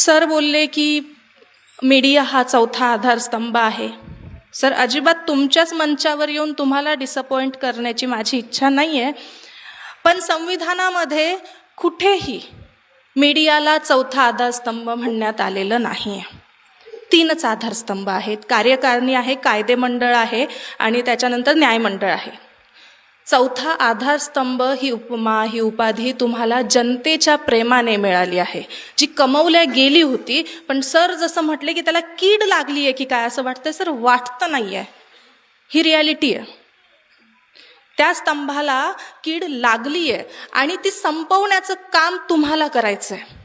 Sir बोलले की media हा चौथा आधारस्तंभ आहे. सर, अजिबात तुमच्याच मंचावर येऊन तुम्हाला डिसअपॉइंट करण्याची माझी इच्छा नाही आहे, पण संविधानामध्ये कुठेही मीडियाला चौथा आधारस्तंभ म्हणण्यात आलेलं नाही आहे. 3च आधारस्तंभ आहेत. कार्यकारिणी आहे, कायदेमंडळ आहे आणि त्याच्यानंतर न्यायमंडळ आहे. चौथा आधारस्तंभ ही उपमा, ही उपाधी तुम्हाला जनतेच्या प्रेमाने मिळाली आहे, जी कमवल्या गेली होती. पण सर जसं म्हटले की त्याला कीड लागली आहे की काय असं वाटतं. सर, वाटतं नाही आहे, ही रियालिटी आहे. त्या स्तंभाला कीड लागली आहे आणि ती संपवण्याचं काम तुम्हाला करायचं आहे.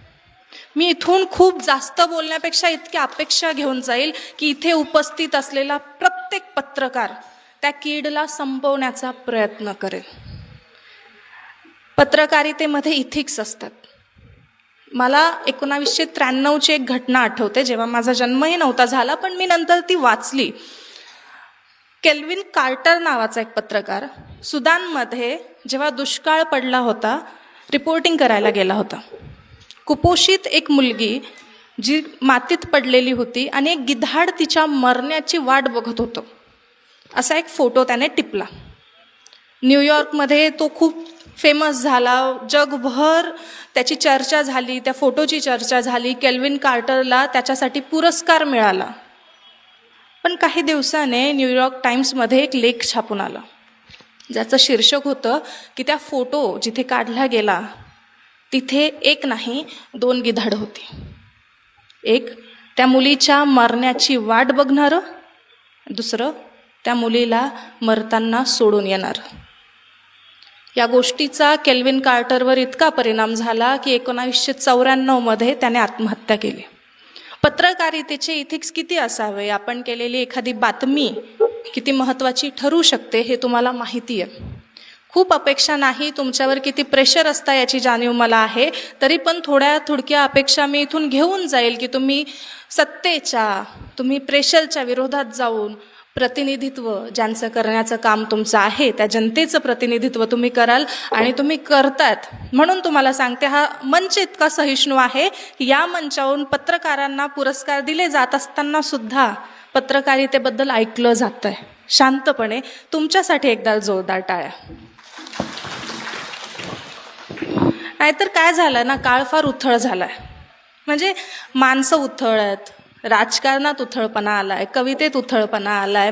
मी इथून खूप जास्त बोलण्यापेक्षा इतकी अपेक्षा घेऊन जाईल की इथे उपस्थित असलेला प्रत्येक पत्रकार त्या कीडला संपवण्याचा प्रयत्न करेल. पत्रकारितेमध्ये इथिक्स असतात. मला 1993ची एक घटना आठवते, जेव्हा माझा जन्मही नव्हता झाला, पण मी नंतर ती वाचली. केल्विन कार्टर नावाचा एक पत्रकार सुदानमध्ये जेव्हा दुष्काळ पडला होता, रिपोर्टिंग करायला गेला होता. कुपोषित एक मुलगी जी मातीत पडलेली होती आणि एक गिधाड तिच्या मरण्याची वाट बघत होतं, असा एक फोटो त्याने टिपला. न्यूयॉर्कमध्ये तो खूप फेमस झाला, जगभर त्याची चर्चा झाली, त्या फोटोची चर्चा झाली. केल्विन कार्टरला त्याच्यासाठी पुरस्कार मिळाला. पण काही दिवसाने न्यूयॉर्क टाइम्समध्ये एक लेख छापून आला, ज्याचं शीर्षक होतं की त्या फोटो जिथे काढला गेला तिथे एक नाही 2 गिधाड होती. एक त्या मुलीच्या मरण्याची वाट बघणारं, दुसरं त्या मुलीला मरताना सोडून येणार. या गोष्टीचा केल्विन कार्टरवर इतका परिणाम झाला की 1994मध्ये त्याने आत्महत्या केली. पत्रकारितेचे इथिक्स किती असावे, आपण केलेली एखादी बातमी किती महत्त्वाची ठरू शकते हे तुम्हाला माहिती आहे. खूप अपेक्षा नाही, तुमच्यावर किती प्रेशर असतं याची जाणीव मला आहे. तरी पण थोड्या अपेक्षा मी इथून घेऊन जाईल की तुम्ही सत्तेच्या, तुम्ही प्रेशरच्या विरोधात जाऊन प्रतिनिधित्व ज्यांचं करण्याचं काम तुमचं आहे, त्या जनतेचं प्रतिनिधित्व तुम्ही कराल आणि तुम्ही करतात. म्हणून तुम्हाला सांगते, हा मंच इतका सहिष्णू आहे की या मंचावरून पत्रकारांना पुरस्कार दिले जात असताना सुद्धा पत्रकारितेबद्दल ऐकलं जातं आहे शांतपणे. तुमच्यासाठी एकदा जोरदार टाळ्या. नाहीतर काय झालं ना, काळ फार उथळ झालाय. म्हणजे माणसं उथळ आहेत, राजकारणात उथळपणा आलाय, कवितेत उथळपणा आलाय,